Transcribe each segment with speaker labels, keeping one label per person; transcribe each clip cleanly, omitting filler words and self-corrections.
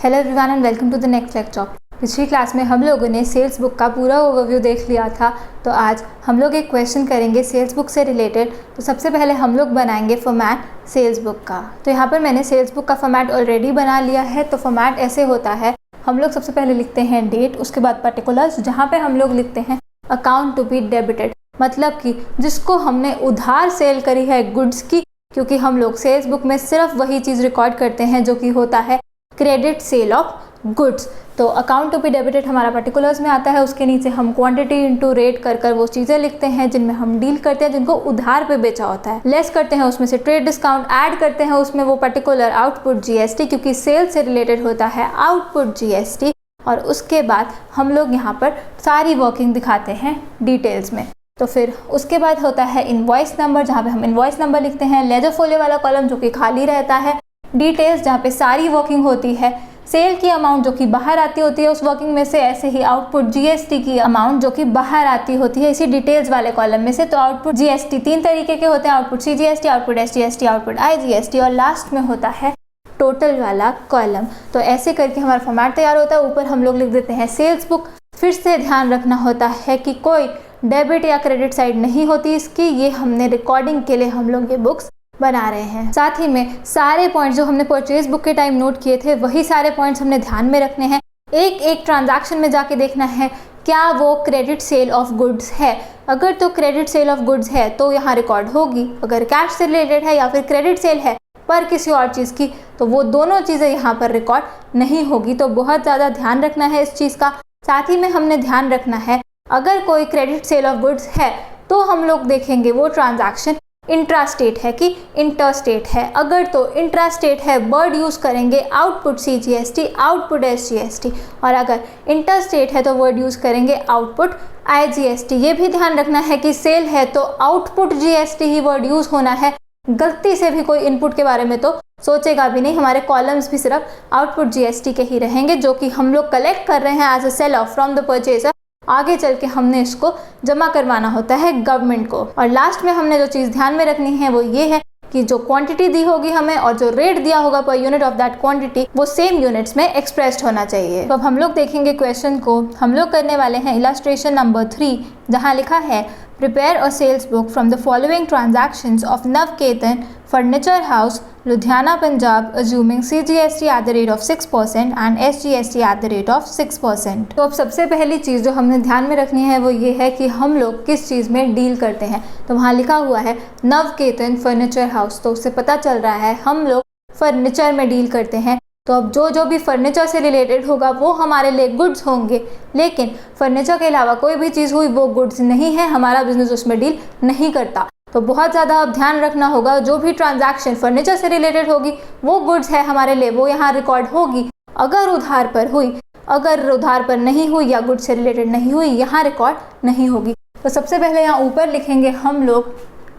Speaker 1: Hello everyone and welcome to the next lecture. पिछली class में हम लोगों ने सेल्स बुक का पूरा ओवरव्यू देख लिया था, तो आज हम लोग एक क्वेश्चन करेंगे सेल्स बुक से रिलेटेड। तो सबसे पहले हम लोग बनाएंगे फॉर्मेट सेल्स बुक का। तो यहाँ पर मैंने सेल्स बुक का फॉर्मेट ऑलरेडी बना लिया है। तो फॉर्मेट ऐसे होता है, हम लोग सबसे पहले लिखते हैं डेट, उसके बाद पर्टिकुलर्स, जहाँ पर हम लोग लिखते हैं अकाउंट टू बी डेबिटेड, मतलब कि जिसको हमने उधार सेल करी है गुड्स की, क्योंकि हम लोग सेल्स बुक में सिर्फ वही चीज़ रिकॉर्ड करते हैं जो कि होता है क्रेडिट सेल ऑफ गुड्स। तो अकाउंट टू बी डेबिटेड हमारा पर्टिकुलर्स में आता है, उसके नीचे हम क्वांटिटी इनटू रेट कर वो चीज़ें लिखते हैं जिनमें हम डील करते हैं, जिनको उधार पे बेचा होता है। लेस करते हैं उसमें से ट्रेड डिस्काउंट, ऐड करते हैं उसमें वो पर्टिकुलर आउटपुट जीएसटी, क्योंकि सेल से रिलेटेड होता है आउटपुट जीएसटी। और उसके बाद हम लोग यहाँ पर सारी वर्किंग दिखाते हैं डिटेल्स में। तो फिर उसके बाद होता है इनवॉइस नंबर, जहाँ पे हम इनवॉइस नंबर लिखते हैं। लेजर फोलियो वाला कॉलम जो कि खाली रहता है। डिटेल्स जहाँ पे सारी वर्किंग होती है। सेल की अमाउंट जो कि बाहर आती होती है उस वर्किंग में से, ऐसे ही आउटपुट जीएसटी की अमाउंट जो कि बाहर आती होती है इसी डिटेल्स वाले कॉलम में से। तो आउटपुट जीएसटी 3 तरीके के होते हैं, output CGST, output SGST, output IGST, और लास्ट में होता है टोटल वाला कॉलम। तो ऐसे करके हमारा फॉर्मेट तैयार होता है। ऊपर हम लोग लिख देते हैं सेल्स बुक। फिर से ध्यान रखना होता है कि कोई डेबिट या क्रेडिट साइड नहीं होती इसकी, ये हमने रिकॉर्डिंग के लिए हम लोग ये बुक्स बना रहे हैं। साथ ही में सारे पॉइंट्स जो हमने परचेज बुक के टाइम नोट किए थे वही सारे पॉइंट्स हमने ध्यान में रखने हैं। एक एक ट्रांजैक्शन में जाके देखना है क्या वो क्रेडिट सेल ऑफ गुड्स है। अगर तो क्रेडिट सेल ऑफ गुड्स है तो यहाँ रिकॉर्ड होगी, अगर कैश से रिलेटेड है या फिर क्रेडिट सेल है पर किसी और चीज़ की, तो वो दोनों चीज़ें यहाँ पर रिकॉर्ड नहीं होगी। तो बहुत ज़्यादा ध्यान रखना है इस चीज़ का। साथ ही में हमने ध्यान रखना है अगर कोई क्रेडिट सेल ऑफ गुड्स है तो हम लोग देखेंगे वो ट्रांजैक्शन इंट्रास्टेट है कि इंटरस्टेट है। अगर तो इंट्रास्टेट है वर्ड यूज़ करेंगे आउटपुट सीजीएसटी, आउटपुट एसजीएसटी, और अगर इंटरस्टेट है तो वर्ड यूज़ करेंगे आउटपुट आईजीएसटी। ये भी ध्यान रखना है कि सेल है तो आउटपुट जीएसटी ही वर्ड यूज़ होना है। गलती से भी कोई इनपुट के बारे में तो सोचेगा भी नहीं। हमारे कॉलम्स भी सिर्फ आउटपुट जीएसटी के ही रहेंगे जो कि हम लोग कलेक्ट कर रहे हैं as a sale of from the purchaser. आगे चल के हमने इसको जमा करवाना होता है गवर्नमेंट को। और लास्ट में हमने जो चीज़ ध्यान में रखनी है वो ये है कि जो क्वांटिटी दी होगी हमें और जो रेट दिया होगा per unit of that quantity वो सेम यूनिट्स में एक्सप्रेस्ड होना चाहिए। तो अब हम लोग देखेंगे क्वेश्चन को। हम लोग करने वाले हैं इलस्ट्रेशन नंबर 3, जहाँ लिखा है prepare a sales book from the following transactions of Navketan furniture house Ludhiana Punjab assuming CGST at the rate of 6% and SGST at the rate of 6%। तो अब सबसे पहली चीज़ जो हमने ध्यान में रखनी है वो ये है कि हम लोग किस चीज़ में डील करते हैं। तो वहाँ लिखा हुआ है नवकेतन फर्नीचर हाउस, तो उससे पता चल रहा है हम लोग फर्नीचर में डील करते हैं। तो अब जो भी फर्नीचर से रिलेटेड होगा वो हमारे लिए गुड्स होंगे, लेकिन फर्नीचर के अलावा कोई भी चीज़ हुई वो गुड्स नहीं है, हमारा बिजनेस उसमें डील नहीं करता। तो बहुत ज़्यादा अब ध्यान रखना होगा, जो भी ट्रांजैक्शन फर्नीचर से रिलेटेड होगी वो गुड्स है हमारे लिए, वो यहाँ रिकॉर्ड होगी। अगर उधार पर हुई, अगर उधार पर नहीं हुई या गुड्स से रिलेटेड नहीं हुई, यहाँ रिकॉर्ड नहीं होगी। तो सबसे पहले यहाँ ऊपर लिखेंगे हम लोग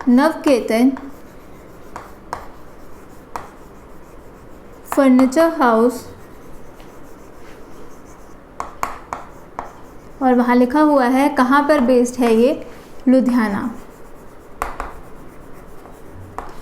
Speaker 1: नवकेतन फर्नीचर हाउस, और वहाँ लिखा हुआ है कहाँ पर बेस्ड है ये, लुधियाना।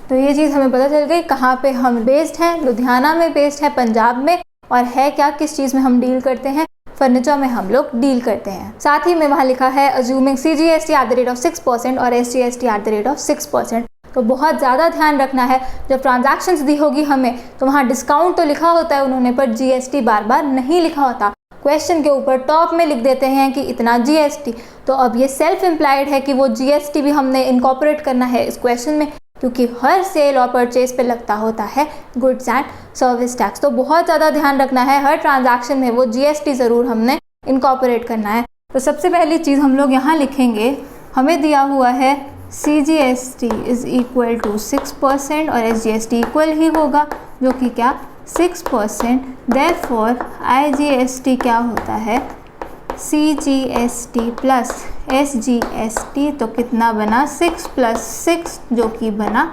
Speaker 1: तो ये चीज़ हमें पता चल गई कहाँ पे हम बेस्ड हैं, लुधियाना में बेस्ड है, पंजाब में। और है क्या, किस चीज़ में हम डील करते हैं, फर्नीचर में हम लोग डील करते हैं। साथ ही में वहाँ लिखा है assuming CGST at the rate of 6% और SGST at the rate of 6%। तो बहुत ज़्यादा ध्यान रखना है, जब ट्रांजैक्शंस दी होगी हमें तो वहाँ डिस्काउंट तो लिखा होता है उन्होंने, पर जीएसटी बार बार नहीं लिखा होता। क्वेश्चन के ऊपर टॉप में लिख देते हैं कि इतना जीएसटी। तो अब ये सेल्फ इम्प्लाइड है कि वो जीएसटी भी हमने इनकॉर्पोरेट करना है इस क्वेश्चन में, क्योंकि हर सेल और परचेज पे लगता होता है गुड्स एंड सर्विस टैक्स। तो बहुत ज़्यादा ध्यान रखना है, हर ट्रांजैक्शन में वो जीएसटी ज़रूर हमने इनकॉर्पोरेट करना है। तो सबसे पहली चीज़ हम लोग यहाँ लिखेंगे, हमें दिया हुआ है CGST इज़ इक्वल टू 6% और SGST इक्वल ही होगा, जो कि क्या 6%। देयरफॉर IGST क्या होता है, CGST प्लस SGST, तो कितना बना 6 + 6 जो कि बना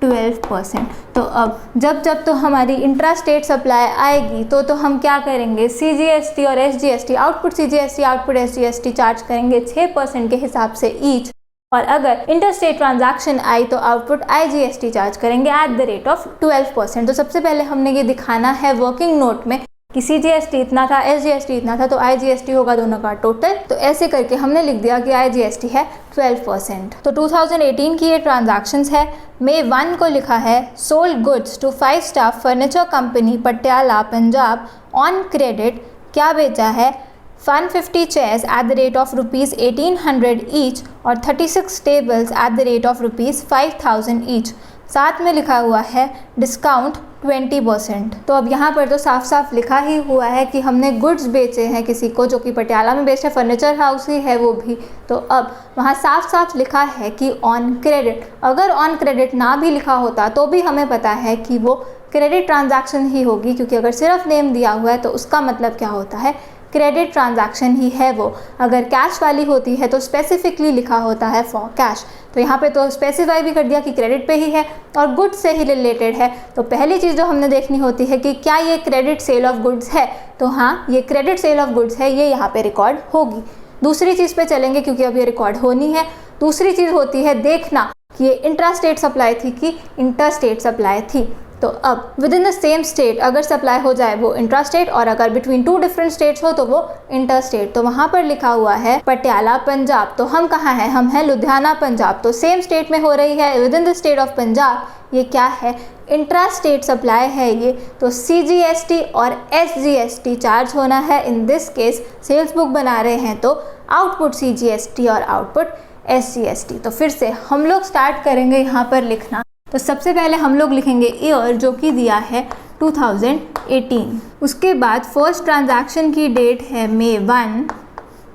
Speaker 1: 12%। तो अब जब तो हमारी इंट्रास्टेट सप्लाई आएगी तो हम क्या करेंगे, CGST और SGST, output CGST output SGST charge करेंगे 6% के हिसाब से ईच। और अगर इंटरस्टेट ट्रांजैक्शन आई तो आउटपुट IGST चार्ज करेंगे एट द रेट ऑफ 12%। तो सबसे पहले हमने ये दिखाना है वर्किंग नोट में कि CGST इतना था, SGST इतना था, तो IGST होगा दोनों का टोटल। तो ऐसे करके हमने लिख दिया कि IGST है 12%। तो 2018 की ये ट्रांजैक्शंस है। May 1 को लिखा है sold goods to five star furniture company Patiala Punjab on credit. क्या बेचा है? 150 chairs at the rate of ₹1800 each और 36 tables at the rate of ₹5000 each. साथ में लिखा हुआ है डिस्काउंट 20%। तो अब यहाँ पर तो साफ साफ लिखा ही हुआ है कि हमने गुड्स बेचे हैं किसी को, जो कि पटियाला में बेचे, फर्नीचर हाउस ही है वो भी। तो अब वहाँ साफ साफ लिखा है कि ऑन क्रेडिट। अगर ऑन क्रेडिट ना भी लिखा होता तो भी हमें पता है कि वो क्रेडिट ट्रांजैक्शन ही होगी, क्योंकि अगर सिर्फ नेम दिया हुआ है तो उसका मतलब क्या होता है? क्रेडिट ट्रांजैक्शन ही है वो। अगर कैश वाली होती है तो स्पेसिफिकली लिखा होता है फॉर कैश। तो यहाँ पे तो स्पेसिफाई भी कर दिया कि क्रेडिट पे ही है और गुड्स से ही रिलेटेड है। तो पहली चीज़ जो हमने देखनी होती है कि क्या ये क्रेडिट सेल ऑफ गुड्स है, तो हाँ ये क्रेडिट सेल ऑफ गुड्स है, ये यहाँ पे रिकॉर्ड होगी। दूसरी चीज़ पे चलेंगे क्योंकि अब ये रिकॉर्ड होनी है। दूसरी चीज़ होती है देखना कि ये इंट्रा स्टेट सप्लाई थी कि इंटर स्टेट सप्लाई थी। तो अब with in the same state अगर सप्लाई हो जाए वो इंट्रा स्टेट, और अगर बिटवीन 2 डिफरेंट स्टेट्स हो तो वो इंटर स्टेट। तो वहाँ पर लिखा हुआ है पटियाला पंजाब, तो हम कहाँ हैं? हम हैं लुधियाना पंजाब। तो सेम स्टेट में हो रही है, with in the state of Punjab. ये क्या है? इंट्रा स्टेट सप्लाई है ये। तो CGST और SGST चार्ज होना है। In this case sales book बना रहे हैं तो आउटपुट CGST और आउटपुट SGST। तो फिर से हम लोग स्टार्ट करेंगे यहाँ पर लिखना। तो सबसे पहले हम लोग लिखेंगे ईयर, जो कि दिया है 2018। उसके बाद फर्स्ट ट्रांजैक्शन की डेट है May 1।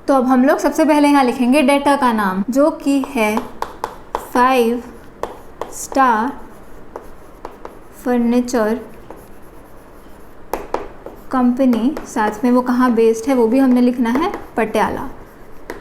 Speaker 1: तो अब हम लोग सबसे पहले यहाँ लिखेंगे डेटर का नाम, जो कि है 5-स्टार फर्नीचर कंपनी। साथ में वो कहाँ बेस्ड है वो भी हमने लिखना है, पटियाला।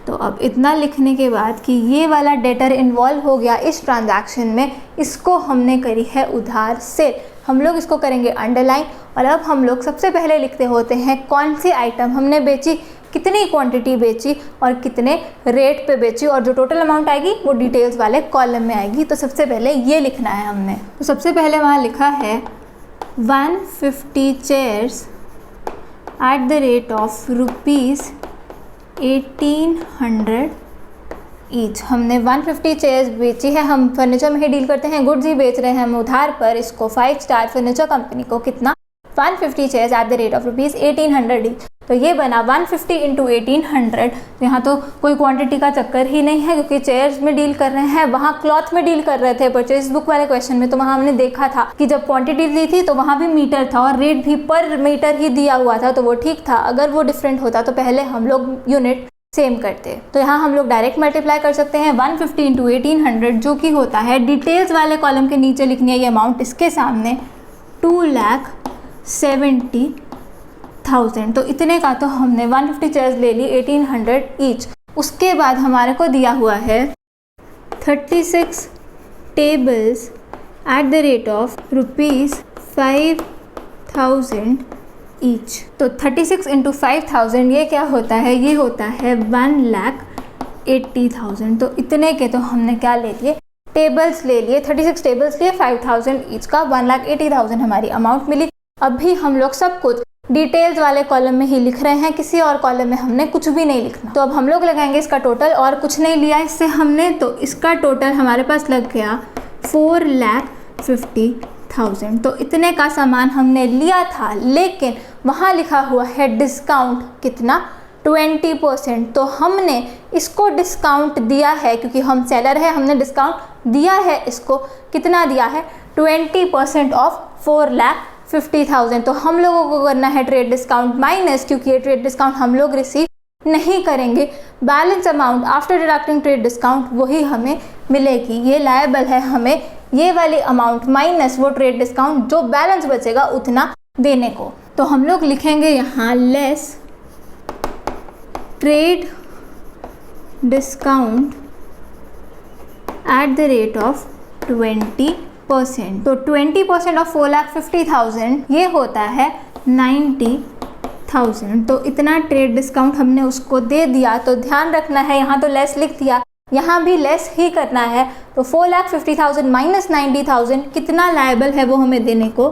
Speaker 1: तो अब इतना लिखने के बाद कि ये वाला डेटर इन्वॉल्व हो गया इस ट्रांजैक्शन में, इसको हमने करी है उधार सेल। हम लोग इसको करेंगे अंडरलाइन। और अब हम लोग सबसे पहले लिखते होते हैं कौन सी आइटम हमने बेची, कितनी क्वांटिटी बेची और कितने रेट पे बेची, और जो टोटल अमाउंट आएगी वो डिटेल्स वाले कॉलम में आएगी। तो सबसे पहले ये लिखना है हमने। तो सबसे पहले वहाँ लिखा है 150 chairs at the rate of ₹1800 each. हमने 150 चेयर्स बेची है। हम फर्नीचर में ही डील करते हैं, गुड्स ही बेच रहे हैं हम उधार पर इसको 5-स्टार फर्नीचर कंपनी को। कितना? 150 chairs at the rate of ₹1800 each. तो ये बना 150 इंटू 1800। तो यहाँ तो कोई क्वांटिटी का चक्कर ही नहीं है, क्योंकि चेयर्स में डील कर रहे हैं। वहाँ क्लॉथ में डील कर रहे थे परचेज बुक वाले क्वेश्चन में, तो वहाँ हमने देखा था कि जब क्वांटिटी दी थी तो वहाँ भी मीटर था और रेट भी पर मीटर ही दिया हुआ था, तो वो ठीक था। अगर वो डिफरेंट होता तो पहले हम लोग यूनिट सेम करते। तो यहाँ हम लोग डायरेक्ट मल्टीप्लाई कर सकते हैं 150 इंटू 1800, जो कि होता है डिटेल्स वाले कॉलम के नीचे लिखनी है ये अमाउंट, इसके सामने 2,70,000। तो इतने का तो हमने 150 चेयर्स ले ली 1800 ईच। उसके बाद हमारे को दिया हुआ है 36 tables at the rate of ₹5,000 each. तो 36 इंटू 5,000 ये क्या होता है? ये होता है 1,80,000। तो इतने के तो हमने क्या ले लिए? टेबल्स ले लिए। 36 टेबल्स लिए 5,000 ईच का 1,80,000 हमारी अमाउंट मिली। अभी हम लोग सब कुछ डिटेल्स वाले कॉलम में ही लिख रहे हैं, किसी और कॉलम में हमने कुछ भी नहीं लिखना। तो अब हम लोग लगाएंगे इसका टोटल, और कुछ नहीं लिया इससे हमने, तो इसका टोटल हमारे पास लग गया 4,50,000। तो इतने का सामान हमने लिया था, लेकिन वहाँ लिखा हुआ है डिस्काउंट कितना? 20%। तो हमने इसको डिस्काउंट दिया है, क्योंकि हम सेलर है, हमने डिस्काउंट दिया है इसको। कितना दिया है? 20% ऑफ 4,50,000। तो हम लोगों को करना है ट्रेड डिस्काउंट माइनस, क्योंकि ये ट्रेड डिस्काउंट हम लोग रिसीव नहीं करेंगे। Balance amount after deducting trade discount वही हमें मिलेगी। ये लायबल है हमें ये वाली अमाउंट माइनस वो ट्रेड डिस्काउंट, जो बैलेंस बचेगा उतना देने को। तो हम लोग लिखेंगे यहाँ less trade discount at the rate of 20%। तो 20% ऑफ 4,50,000 ये होता है 90,000। तो इतना ट्रेड डिस्काउंट हमने उसको दे दिया। तो ध्यान रखना है, यहाँ तो लेस लिख दिया, यहाँ भी लेस ही करना है। तो 4,50,000 माइनस 90,000 कितना लायबल है वो हमें देने को?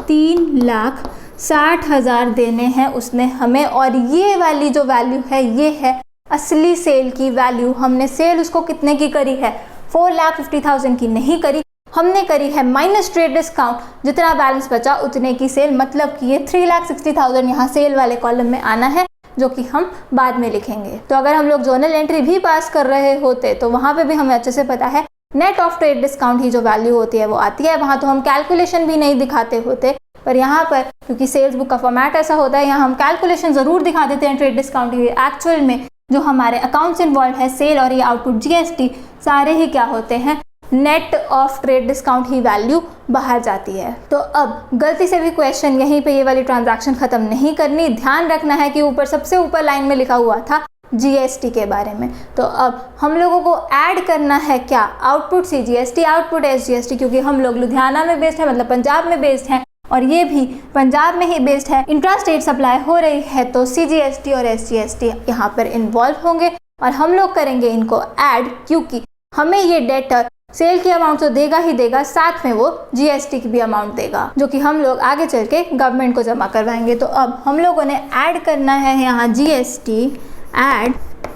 Speaker 1: 3,60,000 देने हैं उसने हमें, और ये वाली जो वैल्यू है ये है असली सेल की वैल्यू। हमने सेल उसको कितने की करी है, 4,50,000 की नहीं करी, हमने करी है माइनस ट्रेड डिस्काउंट, जितना बैलेंस बचा उतने की सेल, मतलब कि ये 3,60,000 यहाँ सेल वाले कॉलम में आना है, जो कि हम बाद में लिखेंगे। तो अगर हम लोग जर्नल एंट्री भी पास कर रहे होते तो वहाँ पे भी हमें अच्छे से पता है नेट ऑफ ट्रेड डिस्काउंट ही जो वैल्यू होती है वो आती है। वहाँ तो हम कैलकुलेशन भी नहीं दिखाते होते, पर यहाँ पर क्योंकि सेल्स बुक का फॉर्मेट ऐसा होता है, यहाँ हम कैलकुलेशन ज़रूर दिखा देते हैं ट्रेड डिस्काउंट की। एक्चुअल में जो हमारे अकाउंट्स इन्वॉल्व है, सेल और ये आउटपुट जीएसटी, सारे ही क्या होते हैं, net of trade discount he value बाहर जाती है। तो अब गलती से भी क्वेश्चन यहीं पे ये वाली ट्रांजैक्शन खत्म नहीं करनी, ध्यान रखना है कि ऊपर सबसे ऊपर लाइन में लिखा हुआ था जीएसटी के बारे में। तो अब हम लोगों को ऐड करना है क्या, आउटपुट सीजीएसटी, आउटपुट एसजीएसटी, क्योंकि हम लोग लुधियाना में बेस्ड है, मतलब पंजाब में बेस्ड है, और ये भी पंजाब में ही बेस्ड है, इंट्रा स्टेट सप्लाई हो रही है, तो सीजीएसटी और एसजीएसटी यहाँ पर इन्वॉल्व होंगे और हम लोग करेंगे इनको ऐड, क्योंकि हमें ये डेटर सेल की अमाउंट तो देगा ही देगा, साथ में वो जीएसटी की भी अमाउंट देगा, जो कि हम लोग आगे चल के गवर्नमेंट को जमा करवाएंगे। तो अब हम लोगों ने ऐड करना है यहाँ GST, add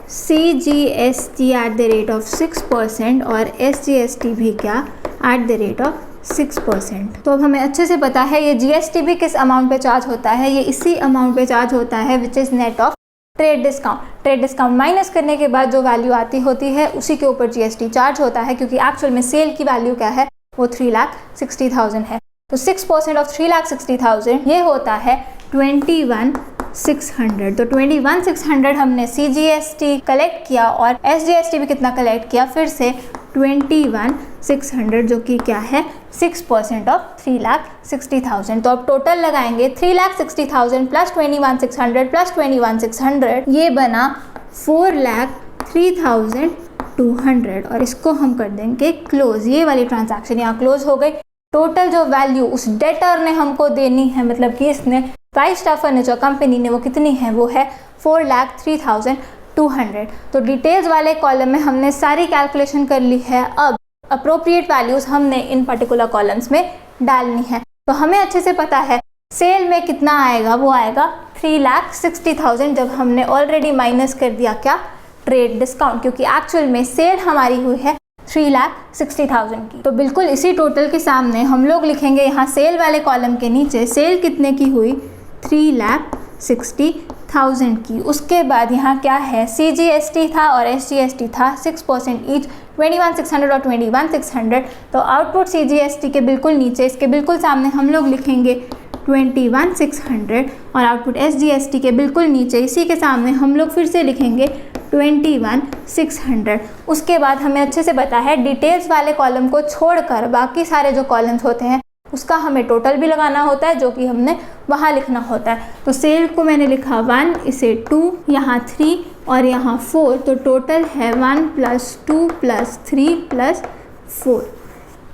Speaker 1: CGST eight the rate of 6% और SGST भी क्या, एट द रेट ऑफ 6%। तो अब हमें अच्छे से पता है ये जीएसटी भी किस अमाउंट पे चार्ज होता है, ये इसी अमाउंट पे चार्ज होता है which is net of trade discount. Trade discount minus करने के बाद जो वैल्यू आती होती है उसी के ऊपर जीएसटी चार्ज होता है, क्योंकि एक्चुअल में सेल की वैल्यू क्या है, वो 3,60,000 है। तो 6% ऑफ 3,60,000 ये होता है 21,600। तो 21,600 हमने CGST कलेक्ट किया और SGST भी कितना कलेक्ट किया, फिर से 21,600, जो कि क्या है 6% ऑफ 3,60,000। तो अब टोटल लगाएंगे 3,60,000 प्लस 21,600 प्लस 21,600, ये बना 4,03,200 और इसको हम कर देंगे क्लोज। ये वाली ट्रांजैक्शन यहाँ क्लोज हो गई। टोटल जो वैल्यू उस डेटर ने हमको देनी है, मतलब कि इसने 5 स्टार फर्नीचर कंपनी ने, वो कितनी है, वो है 4,03,200। तो डिटेल्स वाले कॉलम में हमने सारी कैलकुलेशन कर ली है। अब अप्रोप्रिएट वैल्यूज हमने इन पर्टिकुलर कॉलम्स में डालनी है। तो हमें अच्छे से पता है सेल में कितना आएगा, वो आएगा 3,60,000, जब हमने ऑलरेडी माइनस कर दिया क्या, ट्रेड डिस्काउंट, क्योंकि एक्चुअल में सेल हमारी हुई है 3,60,000 की। तो बिल्कुल इसी टोटल के सामने हम लोग लिखेंगे यहाँ सेल वाले कॉलम के नीचे सेल कितने की हुई, 3,60,000 की। उसके बाद यहाँ क्या है, CGST था और SGST था 6% ईच, 21,600 और 21,600। तो आउटपुट CGST के बिल्कुल नीचे, इसके बिल्कुल सामने हम लोग लिखेंगे 21,600 और आउटपुट SGST के बिल्कुल नीचे इसी के सामने हम लोग फिर से लिखेंगे 21,600। उसके बाद हमें अच्छे से पता है डिटेल्स वाले कॉलम को छोड़कर बाकी सारे जो कॉलम्स होते हैं उसका हमें टोटल भी लगाना होता है, जो कि हमने वहाँ लिखना होता है। तो सेल को मैंने लिखा 1, इसे 2, यहाँ 3 और यहाँ 4, तो टोटल है 1 + 2 + 3 + 4।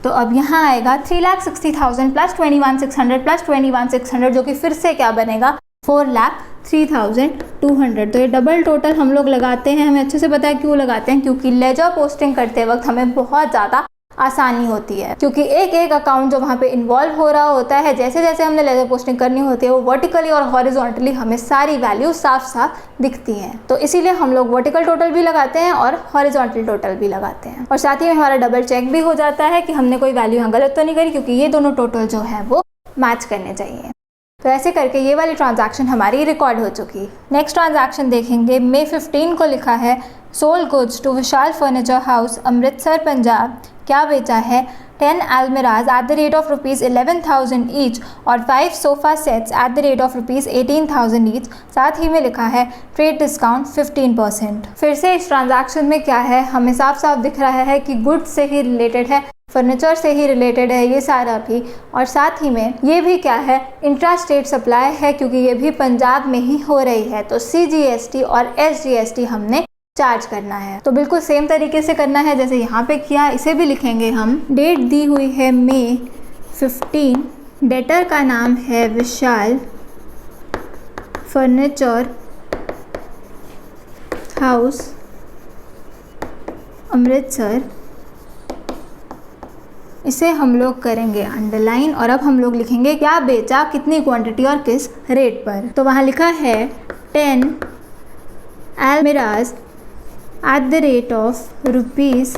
Speaker 1: तो अब यहाँ आएगा 3,60,000 प्लस 21,600 प्लस 21,600, जो कि फिर से क्या बनेगा, 4,03,200। तो ये डबल टोटल हम लोग लगाते हैं। हमें अच्छे से पता है क्यों लगाते हैं, क्योंकि लेजर पोस्टिंग करते वक्त हमें बहुत ज़्यादा आसानी होती है, क्योंकि एक एक अकाउंट जो वहाँ पे इन्वॉल्व हो रहा होता है, जैसे जैसे हमने लेजर पोस्टिंग करनी होती है वो वर्टिकली और हॉरिजॉन्टली हमें सारी वैल्यू साफ साफ दिखती हैं। तो इसीलिए हम लोग वर्टिकल टोटल भी लगाते हैं और हॉरिजॉन्टल टोटल भी लगाते हैं, और साथ ही में हमारा डबल चेक भी हो जाता है कि हमने कोई वैल्यू यहाँ गलत तो नहीं करी, क्योंकि ये दोनों टोटल जो है वो मैच करने चाहिए। तो ऐसे करके ये वाली ट्रांजैक्शन हमारी रिकॉर्ड हो चुकी। नेक्स्ट ट्रांजैक्शन देखेंगे, मई 15 को लिखा है sold goods to Vishal furniture house Amritsar Punjab. क्या बेचा है, 10 almirahs at the rate of ₹11,000 each और 5 sofa sets at the rate of ₹18,000 each. साथ ही में लिखा है ट्रेड डिस्काउंट 15%। फिर से इस ट्रांजैक्शन में क्या है, हमें साफ साफ दिख रहा है कि गुड्स से ही रिलेटेड है, फर्नीचर से ही रिलेटेड है ये सारा भी, और साथ ही में ये भी क्या है, इंट्रा स्टेट सप्लाई है, क्योंकि ये भी पंजाब में ही हो रही है। तो CGST और SGST हमने चार्ज करना है। तो बिल्कुल सेम तरीके से करना है जैसे यहाँ पे किया, इसे भी लिखेंगे हम। डेट दी हुई है मई 15, डेटर का नाम है विशाल फर्नीचर हाउस अमृतसर इसे हम लोग करेंगे अंडरलाइन और अब हम लोग लिखेंगे क्या बेचा, कितनी क्वांटिटी और किस रेट पर। तो वहाँ लिखा है 10 almirahs eight the rate of rupees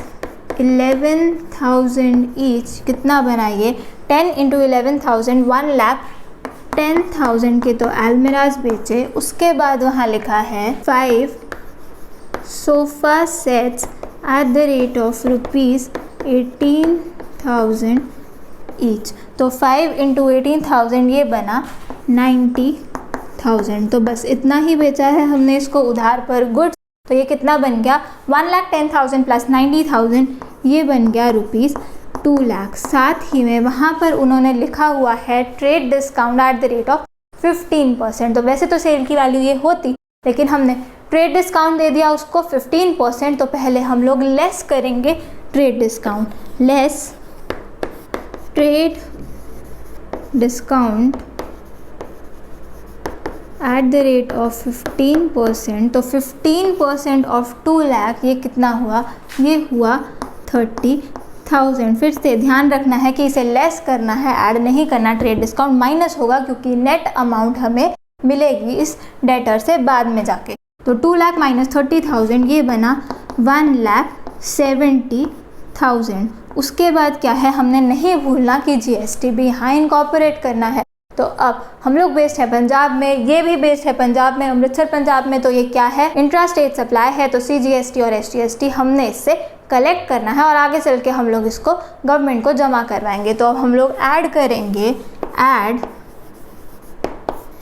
Speaker 1: 11,000 each. कितना बनाइए, 10 इंटू 11,000 1,10,000 के तो अलमीराज बेचे। उसके बाद वहाँ लिखा है 5 sofa sets at the rate of rupees 18,000 each. तो 5 इंटू 18,000 ये बना 90,000। तो बस इतना ही बेचा है हमने इसको उधार पर गुड्स। तो ये कितना बन गया, 1,10,000 प्लस 90,000 ये बन गया रुपीज़ 2 लाख। साथ ही में वहाँ पर उन्होंने लिखा हुआ है trade discount at the rate of 15%। तो वैसे तो सेल की वैल्यू ये होती, लेकिन हमने ट्रेड डिस्काउंट दे दिया उसको 15%। तो पहले हम लोग लेस करेंगे trade discount, less trade discount at the rate of 15%। तो 15% ऑफ 2 लाख ये कितना हुआ, ये हुआ 30,000। फिर से ध्यान रखना है कि इसे लेस करना है, ऐड नहीं करना। ट्रेड डिस्काउंट माइनस होगा क्योंकि नेट अमाउंट हमें मिलेगी इस डेटर से बाद में जाके। तो 2 लाख माइनस 30,000 ये बना 1,70,000। उसके बाद क्या है, हमने नहीं भूलना कि जीएसटी भी यहाँ इनकॉर्पोरेट करना है। तो अब हम लोग बेस्ड है पंजाब में, ये भी बेस्ड है पंजाब में, अमृतसर पंजाब में। तो ये क्या है, इंट्रा स्टेट सप्लाई है। तो CGST और SGST हमने इससे कलेक्ट करना है और आगे चल के हम लोग इसको गवर्नमेंट को जमा करवाएंगे। तो अब हम लोग ऐड करेंगे, add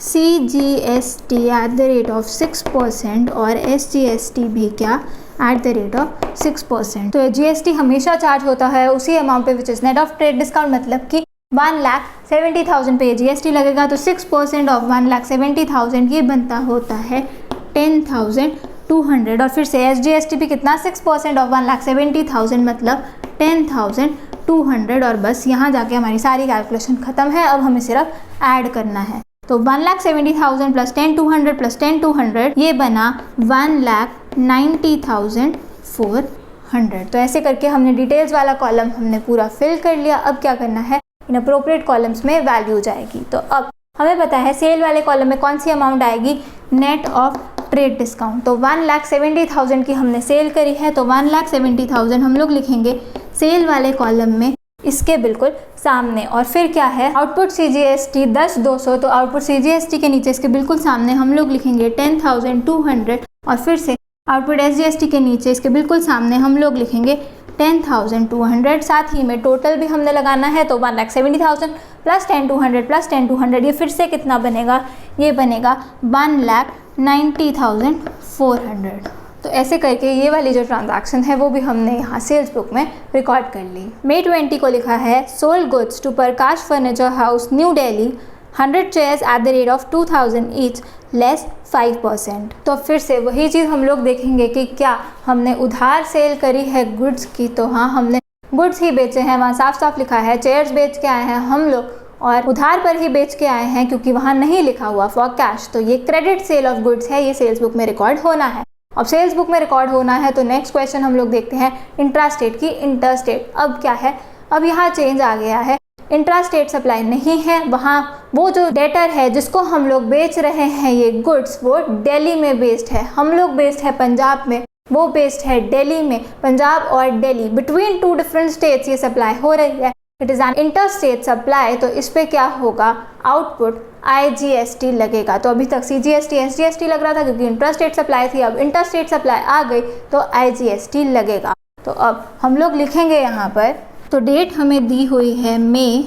Speaker 1: CGST eight the rate of 6% और SGST भी क्या, एट द रेट ऑफ 6%। तो GST हमेशा चार्ज होता है उसी अमाउंट पे which is net of trade discount, मतलब कि 1,70,000 पे GST लगेगा। तो 6% ऑफ 1,70,000 ये बनता होता है 10,200। और फिर से SGST भी कितना, 6% ऑफ 1,70,000 मतलब 10,200। और बस यहाँ जाके हमारी सारी कैलकुलेशन ख़त्म है। अब हमें सिर्फ ऐड करना है। तो 1,70,000 प्लस 10,200 प्लस 10,200 ये बना 1,90,400। तो ऐसे करके हमने डिटेल्स वाला कॉलम हमने पूरा फिल कर लिया। अब क्या करना है, इन अप्रोप्रिएट कॉलम्स में वैल्यू जाएगी। तो अब हमें पता है सेल वाले कॉलम में कौन सी अमाउंट आएगी, नेट ऑफ ट्रेड डिस्काउंट। तो 1,70,000 की हमने सेल करी है। तो 1,70,000 हम लोग लिखेंगे सेल वाले कॉलम में, इसके बिल्कुल सामने। और फिर क्या है, आउटपुट CGST 10,200। तो आउटपुट CGST के नीचे इसके बिल्कुल सामने हम लोग लिखेंगे 10,200। और फिर से आउटपुट SGST के नीचे इसके बिल्कुल सामने हम लोग लिखेंगे 10,200। साथ ही में टोटल भी हमने लगाना है। तो 1,70,000 प्लस 10,200 प्लस 10,200 ये फिर से कितना बनेगा, ये बनेगा 1,90,400। तो ऐसे करके ये वाली जो ट्रांजैक्शन है वो भी हमने यहाँ सेल्स बुक में रिकॉर्ड कर ली। May 20 को लिखा है sold goods to Prakash furniture house new Delhi 100 chairs at the rate of 2,000 each less 5%। तो फिर से वही चीज़ हम लोग देखेंगे कि क्या हमने उधार सेल करी है गुड्स की। तो हाँ, हमने गुड्स ही बेचे हैं। वहाँ साफ साफ लिखा है चेयर्स बेच के आए हैं हम लोग और उधार पर ही बेच के आए हैं क्योंकि वहाँ नहीं लिखा हुआ फॉर कैश। तो ये क्रेडिट सेल ऑफ गुड्स है, ये सेल्स बुक में रिकॉर्ड होना है। अब सेल्स बुक में रिकॉर्ड होना है तो नेक्स्ट क्वेश्चन हम लोग देखते हैं इंट्रा स्टेट की इंटर स्टेट। अब क्या है, अब यहाँ चेंज आ गया है, इंट्रा स्टेट सप्लाई नहीं है। वहाँ वो जो डेटर है जिसको हम लोग बेच रहे हैं ये गुड्स, वो दिल्ली में बेस्ड है। हम लोग बेस्ड है पंजाब में, वो बेस्ड है दिल्ली में। पंजाब और दिल्ली बिटवीन 2 डिफरेंट स्टेट्स ये सप्लाई हो रही है। It is an inter state supply. तो इस पर क्या होगा, आउटपुट IGST लगेगा। तो अभी तक CGST SGST लग रहा था क्योंकि इंटर स्टेट सप्लाई थी। अब इंटर स्टेट सप्लाई आ गई तो IGST लगेगा। तो अब हम लोग लिखेंगे यहाँ पर, तो डेट हमें दी हुई है May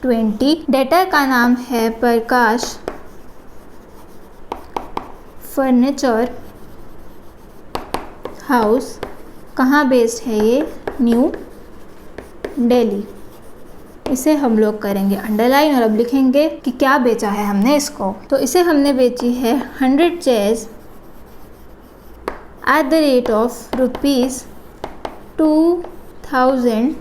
Speaker 1: 20। डेटर का नाम है प्रकाश फर्नीचर हाउस। कहाँ बेस्ड है ये, न्यू दिल्ली। इसे हम लोग करेंगे अंडरलाइन और अब लिखेंगे कि क्या बेचा है हमने इसको। तो इसे हमने बेची है 100 chairs at the rate of rupees 2,000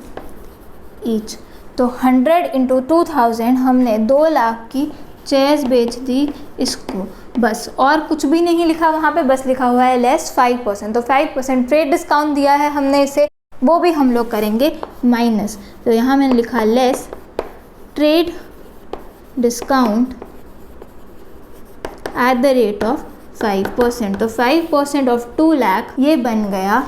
Speaker 1: each. तो 100 इंटू 2,000 हमने 2 लाख की चेयर्स बेच दी इसको, बस। और कुछ भी नहीं लिखा वहाँ पे, बस लिखा हुआ है लेस 5%। तो 5% ट्रेड डिस्काउंट दिया है हमने इसे वो भी हम लोग करेंगे माइनस। तो यहाँ मैंने लिखा less trade discount at the rate of 5%। तो 5% ऑफ 2 लाख ये बन गया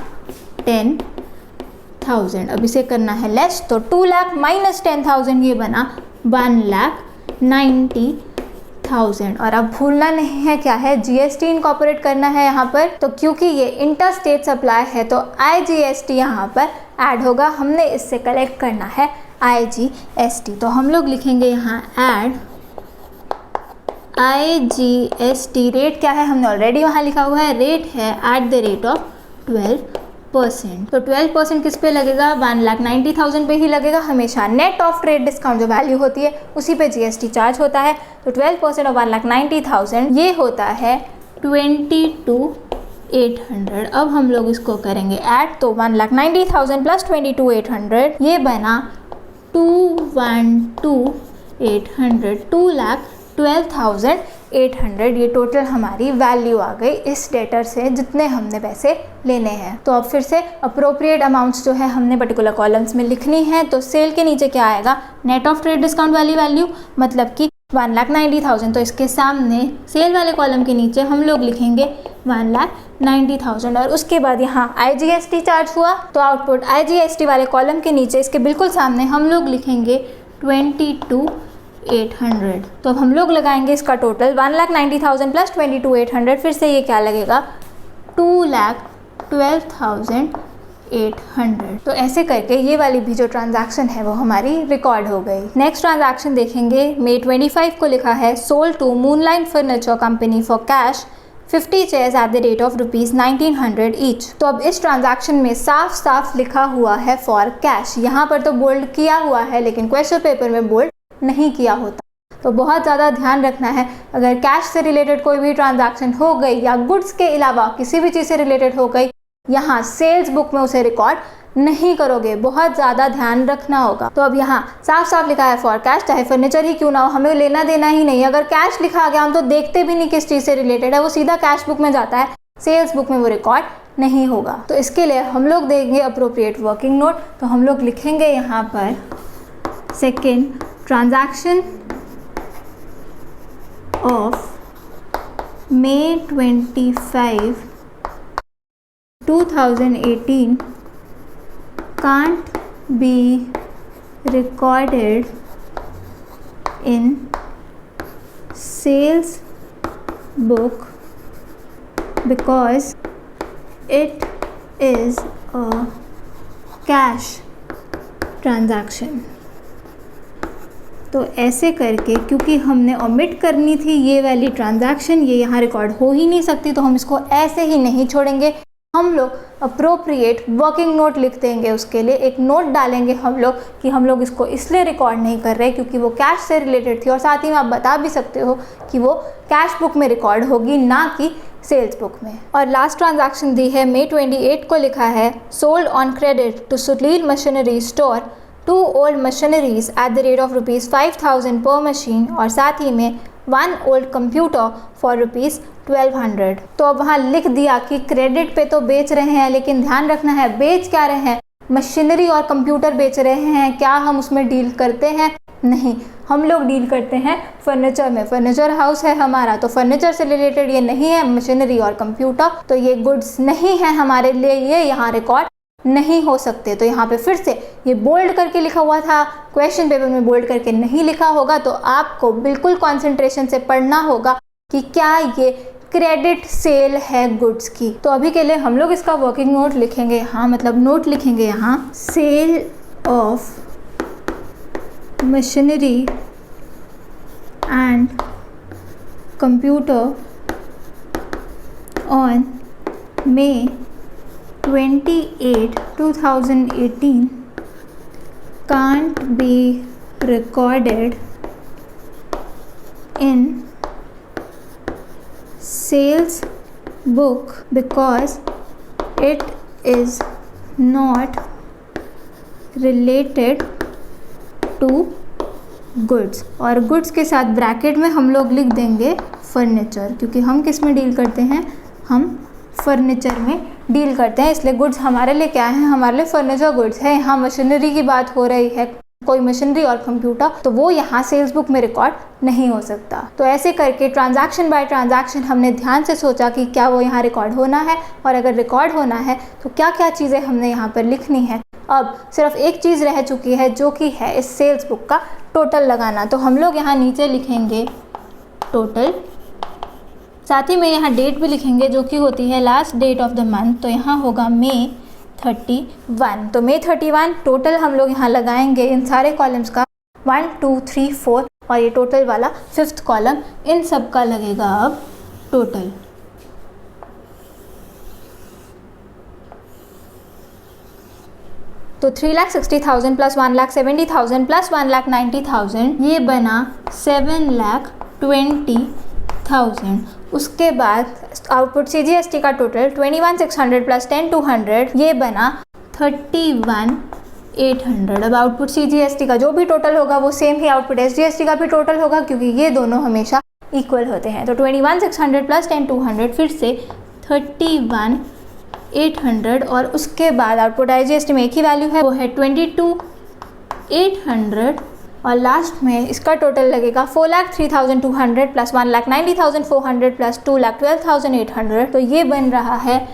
Speaker 1: 10,000। अब इसे करना है लेस, तो 2 लाख माइनस 10,000 ये बना 1,90,000। और अब भूलना नहीं है क्या है, जीएसटी इनकॉर्पोरेट करना है यहाँ पर। तो क्योंकि ये इंटर स्टेट सप्लाई है तो आईजीएसटी यहाँ पर ऐड होगा। हमने इससे कलेक्ट करना है आईजीएसटी। तो हम लोग लिखेंगे यहाँ ऐड आईजीएसटी। रेट क्या है हमने ऑलरेडी वहाँ लिखा हुआ है, रेट है एट द रेट ऑफ 12%। तो 12% किस पे लगेगा, 1,90,000 पे ही लगेगा हमेशा। नेट ऑफ ट्रेड डिस्काउंट जो वैल्यू होती है उसी पे जीएसटी चार्ज होता है। तो 12% ऑफ 1,90,000 ये होता है 22,800। अब हम लोग इसको करेंगे ऐड, तो 1,90,000 प्लस 22,800 ये बना 2,12,800, 2,12,800 ये टोटल हमारी वैल्यू आ गई इस डेटर से जितने हमने पैसे लेने हैं। तो अब फिर से अप्रोप्रिएट अमाउंट्स जो है हमने पर्टिकुलर कॉलम्स में लिखनी है। तो सेल के नीचे क्या आएगा, नेट ऑफ ट्रेड डिस्काउंट वाली वैल्यू, मतलब कि 1,90,000। तो इसके सामने सेल वाले कॉलम के नीचे हम लोग लिखेंगे 1,90,000 और उसके बाद यहाँ आईजीएसटी चार्ज हुआ तो आउटपुट आईजीएसटी वाले कॉलम के नीचे इसके बिल्कुल सामने हम लोग लिखेंगे 22,800। तो अब हम लोग लगाएंगे इसका टोटल 1,90,000 प्लस 22,800, फिर से ये क्या लगेगा 2,12,800। तो ऐसे करके ये वाली भी जो ट्रांजैक्शन है वो हमारी रिकॉर्ड हो गई। नेक्स्ट ट्रांजैक्शन देखेंगे, मई 25 को लिखा है sold to Moonlight furniture company for cash 50 chairs at the rate of ₹1900 each. तो अब इस ट्रांजैक्शन में साफ साफ लिखा हुआ है फॉर कैश। यहाँ पर तो बोल्ड किया हुआ है लेकिन क्वेश्चन पेपर में बोल्ड नहीं किया होता। तो बहुत ज़्यादा ध्यान रखना है, अगर कैश से रिलेटेड कोई भी ट्रांजैक्शन हो गई या गुड्स के अलावा किसी भी चीज़ से रिलेटेड हो गई, यहाँ सेल्स बुक में उसे रिकॉर्ड नहीं करोगे, बहुत ज़्यादा ध्यान रखना होगा। तो अब यहाँ साफ साफ लिखा है फॉर कैश, चाहे फर्नीचर ही क्यों ना हो, हमें लेना देना ही नहीं। अगर कैश लिखा गया हम तो देखते भी नहीं किस चीज़ से रिलेटेड है, वो सीधा कैश बुक में जाता है, सेल्स बुक में वो रिकॉर्ड नहीं होगा। तो इसके लिए हम लोग देंगे अप्रोप्रिएट वर्किंग नोट। तो हम लोग लिखेंगे यहाँ पर second transaction of May 25, 2018 can't be recorded in sales book because it is a cash transaction। तो ऐसे करके क्योंकि हमने ओमिट करनी थी ये वाली ट्रांजैक्शन, ये यहाँ रिकॉर्ड हो ही नहीं सकती, तो हम इसको ऐसे ही नहीं छोड़ेंगे। हम लोग अप्रोप्रिएट वर्किंग नोट लिख देंगे। उसके लिए एक नोट डालेंगे हम लोग कि हम लोग इसको इसलिए रिकॉर्ड नहीं कर रहे क्योंकि वो कैश से रिलेटेड थी, और साथ ही में आप बता भी सकते हो कि वो कैश बुक में रिकॉर्ड होगी ना कि सेल्स बुक में। और लास्ट ट्रांजैक्शन दी है May 28 को लिखा है sold on credit to Sulil machinery store 2 old machineries at the rate of ₹5,000 per machine और साथ ही में 1 old computer for ₹1,200। तो अब वहाँ लिख दिया कि क्रेडिट पे तो बेच रहे हैं, लेकिन ध्यान रखना है बेच क्या रहे हैं, मशीनरी और कंप्यूटर बेच रहे हैं। क्या हम उसमें डील करते हैं? नहीं, हम लोग डील करते हैं फर्नीचर में। फर्नीचर हाउस है हमारा, तो फर्नीचर से रिलेटेड ये नहीं है मशीनरी और कंप्यूटर, तो ये गुड्स नहीं है हमारे लिए, ये यहाँ रिकॉर्ड नहीं हो सकते। तो यहाँ पे फिर से ये बोल्ड करके लिखा हुआ था, क्वेश्चन पेपर में बोल्ड करके नहीं लिखा होगा, तो आपको बिल्कुल कंसंट्रेशन से पढ़ना होगा कि क्या ये क्रेडिट सेल है गुड्स की। तो अभी के लिए हम लोग इसका वर्किंग नोट लिखेंगे यहाँ, मतलब नोट लिखेंगे यहाँ, sale of machinery and computer on May 28, 2018 can't be recorded in sales book because it is not related to goods। और गुड्स के साथ ब्रैकेट में हम लोग लिख देंगे फर्नीचर, क्योंकि हम किस में डील करते हैं, हम फर्नीचर में डील करते हैं, इसलिए गुड्स हमारे लिए क्या है, हमारे लिए फर्नीचर गुड्स है। यहाँ मशीनरी की बात हो रही है, कोई मशीनरी और कंप्यूटर, तो वो यहाँ सेल्स बुक में रिकॉर्ड नहीं हो सकता। तो ऐसे करके ट्रांजैक्शन बाय ट्रांजैक्शन हमने ध्यान से सोचा कि क्या वो यहाँ रिकॉर्ड होना है, और अगर रिकॉर्ड होना है तो क्या क्या चीज़ें हमने यहाँ पर लिखनी है। अब सिर्फ एक चीज़ रह चुकी है, जो कि है इस सेल्स बुक का टोटल लगाना। तो हम लोग यहाँ नीचे लिखेंगे टोटल, साथ ही में यहाँ डेट भी लिखेंगे जो कि होती है last date of the month. तो यहाँ होगा May 31। तो May 31 टोटल हम लोग यहाँ लगाएंगे इन सारे कॉलम्स का 1 2 3 4, और ये टोटल वाला 5th कॉलम, इन सब का लगेगा अब टोटल। तो 3,60,000 प्लस 1,70,000 प्लस 1,90,000, ये बना 7,20,000। उसके बाद आउटपुट CGST का टोटल 21,600 प्लस 10,200, ये बना 31,800। अब आउटपुट CGST का जो भी टोटल होगा वो सेम ही आउटपुट SGST का भी टोटल होगा, क्योंकि ये दोनों हमेशा इक्वल होते हैं। तो 21,600 प्लस 10,200 फिर से 31,800, और उसके बाद आउटपुट IGST में एक ही वैल्यू है, वो है 22,800, और लास्ट में इसका टोटल लगेगा 4,03,200 प्लस 1,90,400 प्लस 2,12,800। तो ये बन रहा है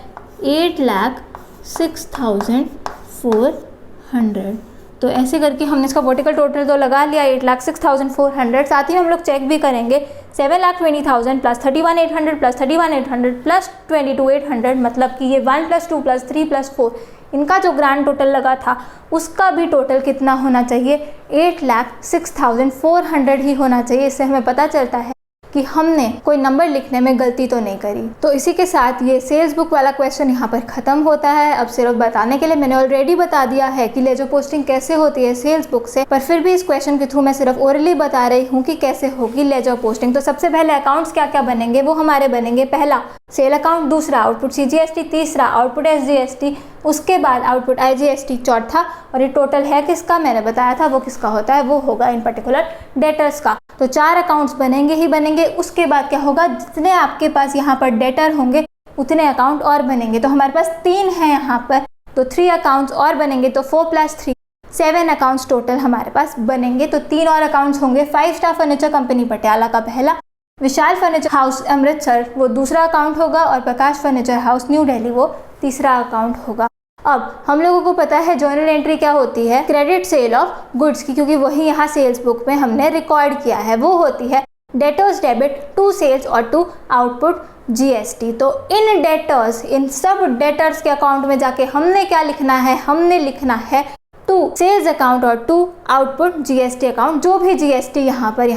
Speaker 1: 8,06,400। तो ऐसे करके हमने इसका वर्टिकल टोटल तो लगा लिया 8,06,400। साथ ही हम लोग चेक भी करेंगे 7,20,000 प्लस 31,800 प्लस 31,800 प्लस 22,800, मतलब कि ये 1 प्लस 2 प्लस 3 प्लस 4, इनका जो ग्रैंड टोटल लगा था उसका भी टोटल कितना होना चाहिए, 8,06,400 ही होना चाहिए। इससे हमें पता चलता है कि हमने कोई नंबर लिखने में गलती तो नहीं करी। तो इसी के साथ ये सेल्स बुक वाला क्वेश्चन यहाँ पर ख़त्म होता है। अब सिर्फ बताने के लिए मैंने ऑलरेडी बता दिया है कि लेजर पोस्टिंग कैसे होती है सेल्स बुक से, पर फिर भी इस क्वेश्चन के थ्रू मैं सिर्फ ओरली बता रही हूँ कि कैसे होगी लेजर पोस्टिंग। तो सबसे पहले अकाउंट्स क्या क्या बनेंगे, वो हमारे बनेंगे, पहला सेल अकाउंट, दूसरा आउटपुट CGST, तीसरा आउटपुट SGST, उसके बाद आउटपुट IGST चौथा, और ये टोटल है किसका, मैंने बताया था वो किसका होता है, वो होगा इन पर्टिकुलर डेटर्स का। तो 4 अकाउंट्स बनेंगे ही बनेंगे। उसके बाद क्या होगा, जितने आपके पास यहाँ पर डेटर होंगे उतने अकाउंट और बनेंगे। तो हमारे पास 3 है यहाँ पर, तो 3 अकाउंट्स और बनेंगे, तो 4 + 3 7 अकाउंट्स टोटल हमारे पास बनेंगे। तो 3 और अकाउंट्स होंगे। 5 स्टार फर्नीचर कंपनी पटियाला का पहला, विशाल फर्नीचर हाउस अमृतसर वो दूसरा अकाउंट होगा, और प्रकाश फर्नीचर हाउस न्यू दिल्ली वो तीसरा अकाउंट होगा। अब हम लोगों को पता है जर्नल एंट्री क्या होती है, क्रेडिट सेल ऑफ गुड्स की, क्योंकि वही यहाँ सेल्स बुक में हमने रिकॉर्ड किया है। वो होती है डेटर्स डेबिट टू सेल्स और टू आउटपुट GST। तो इन डेटर्स, इन सब डेटर्स के अकाउंट में जाके हमने क्या लिखना है, हमने लिखना है टू सेल्स अकाउंट और टू आउटपुट GST अकाउंट, जो भी GST यहाँ पर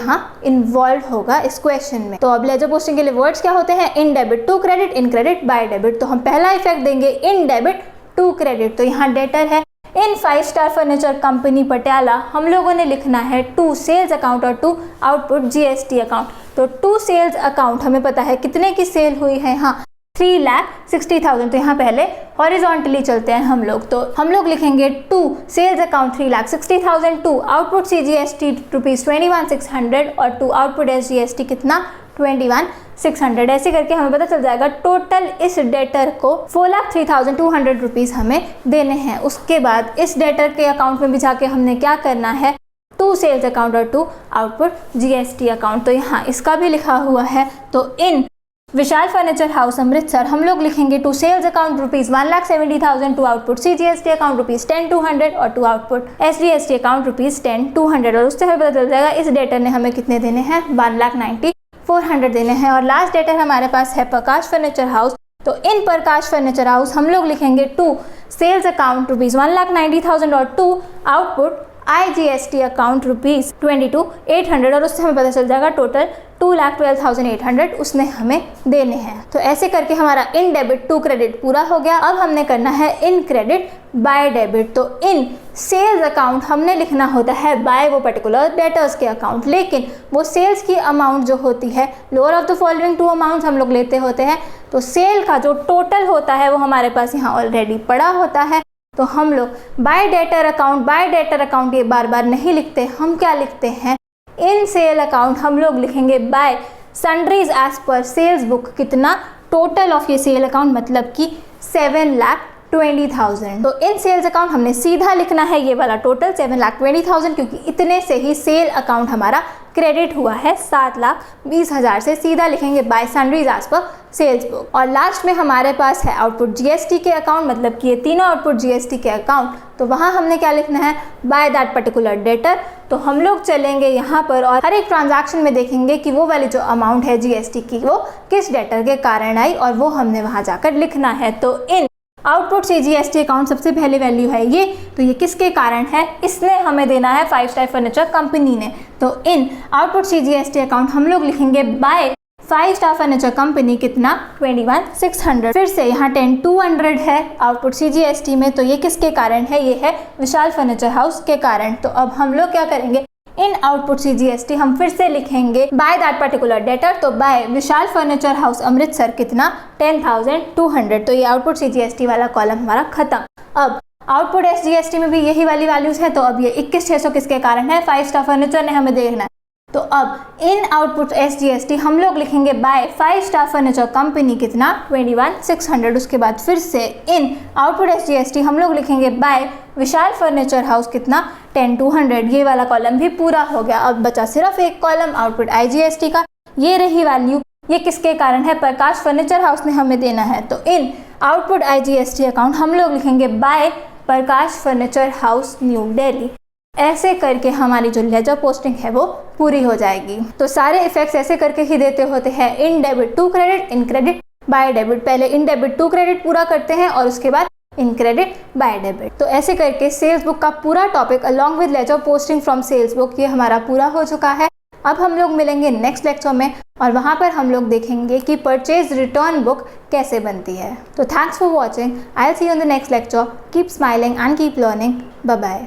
Speaker 1: इन्वॉल्व होगा इस क्वेश्चन में। तो अब लेजर पोस्टिंग के लिए वर्ड्स क्या होते हैं, in debit to credit, in credit by debit. तो हम पहला इफेक्ट देंगे इन डेबिट टू क्रेडिट, तो यहाँ डेटर है इन 5 स्टार फर्नीचर कंपनी पटियाला, हम लोगों ने लिखना है टू सेल्स अकाउंट और टू आउटपुट GST अकाउंट। तो टू सेल्स अकाउंट हमें पता है कितने की सेल हुई है, हाँ 3,60,000। तो यहाँ पहले हॉरिजॉन्टली चलते हैं हम लोग, तो हम लोग लिखेंगे to sales account 3,60,000, to output CGST ₹21,600 और टू आउटपुट SGST कितना 21,600। ऐसे करके हमें पता चल जाएगा टोटल इस डेटर को 4,03,200 रुपीज़ हमें देने हैं। उसके बाद इस डेटर के अकाउंट में भी जाके हमने क्या करना है, टू सेल्स अकाउंट और टू आउटपुट GST अकाउंट। तो यहाँ इसका भी लिखा हुआ है। तो in Vishal furniture house Amritsar हम लोग लिखेंगे to sales account ₹1,70,000, to output CGST account ₹10,200 और टू आउटपुट SGST अकाउंट ₹10,200। और उससे हमें पता चल जाएगा इस डेटर ने हमें कितने देने हैं, 1,90,400 देने हैं। और लास्ट डेटर हमारे पास है प्रकाश फर्नीचर हाउस। तो इन प्रकाश फर्नीचर हाउस हम लोग लिखेंगे टू सेल्स अकाउंट ₹1,90,000 और टू आउटपुट IGST अकाउंट ₹22,800। और उससे हमें पता चल जाएगा टोटल 2,12,800 उसने हमें देने हैं। तो ऐसे करके हमारा इन डेबिट टू क्रेडिट पूरा हो गया। अब हमने करना है इन क्रेडिट बाय डेबिट। तो इन सेल्स अकाउंट हमने लिखना होता है बाय वो पर्टिकुलर डेटर्स के अकाउंट, लेकिन वो सेल्स की अमाउंट जो होती है lower of the following two amounts हम लोग लेते होते हैं। तो सेल का जो टोटल होता है वो हमारे पास यहाँ ऑलरेडी पड़ा होता है। तो हम लोग बाय डेटर अकाउंट ये बार बार नहीं लिखते, हम क्या लिखते हैं, इन सेल अकाउंट हम लोग लिखेंगे by sundries as per sales book कितना टोटल ऑफ ये सेल अकाउंट मतलब कि 7,20,000। तो इन सेल्स अकाउंट हमने सीधा लिखना है ये वाला टोटल 7,20,000, क्योंकि इतने से ही सेल अकाउंट हमारा क्रेडिट हुआ है 7,20,000 से। सीधा लिखेंगे by sundries as per sales book. और लास्ट में हमारे पास है आउटपुट जीएसटी के अकाउंट, मतलब कि ये तीनों आउटपुट जीएसटी के अकाउंट। तो वहाँ हमने क्या लिखना है, बाय दैट पर्टिकुलर डेटर। तो हम लोग चलेंगे यहाँ पर और हर एक ट्रांजैक्शन में देखेंगे कि वो वाली जो अमाउंट है जीएसटी की वो किस डेटर के कारण आई, और वो हमने वहाँ जाकर लिखना है। तो इन आउटपुट CGST अकाउंट सबसे पहले वैल्यू है ये, तो ये किसके कारण है, इसने हमें देना है 5 स्टार फर्नीचर कंपनी ने। तो इन आउटपुट CGST अकाउंट हम लोग लिखेंगे बाय 5 स्टार फर्नीचर कंपनी कितना 21,600। फिर से यहाँ 10,200 है आउटपुट CGST में, तो ये किसके कारण है, ये है विशाल फर्नीचर हाउस के कारण। तो अब हम लोग क्या करेंगे, इन आउटपुट CGST हम फिर से लिखेंगे बाय दैट पर्टिकुलर डेटर। तो बाय विशाल फर्नीचर हाउस अमृतसर कितना 10,200। तो ये आउटपुट CGST वाला कॉलम हमारा खत्म। अब आउटपुट SGST में भी यही वाली वैल्यूज है। तो अब ये 21,600 किसके कारण है, 5 स्टार फर्नीचर ने हमें देखना है। तो अब इन आउटपुट SGST हम लोग लिखेंगे बाय 5 स्टार फर्नीचर कंपनी कितना 21,600। उसके बाद फिर से इन आउटपुट SGST हम लोग लिखेंगे बाय विशाल फर्नीचर हाउस कितना 10,200। ये वाला कॉलम भी पूरा हो गया। अब बचा सिर्फ एक कॉलम आउटपुट IGST का। ये रही वैल्यू, ये किसके कारण है, प्रकाश फर्नीचर हाउस ने हमें देना है। तो इन आउटपुट IGST अकाउंट हम लोग लिखेंगे बाय प्रकाश फर्नीचर हाउस न्यू दिल्ली। ऐसे करके हमारी जो लेजर पोस्टिंग है वो पूरी हो जाएगी। तो सारे इफेक्ट्स ऐसे करके ही देते होते हैं, in debit to credit, in credit by debit. पहले इन डेबिट टू क्रेडिट पूरा करते हैं और उसके बाद इन क्रेडिट बाय डेबिट। तो ऐसे करके सेल्स बुक का पूरा topic along with ledger posting from sales book ये हमारा पूरा हो चुका है। अब हम लोग मिलेंगे नेक्स्ट लेक्चर में और वहाँ पर हम लोग देखेंगे कि परचेज रिटर्न बुक कैसे बनती है। तो thanks for watching, I will see you in the next lecture. Keep smiling and keep learning. Bye bye.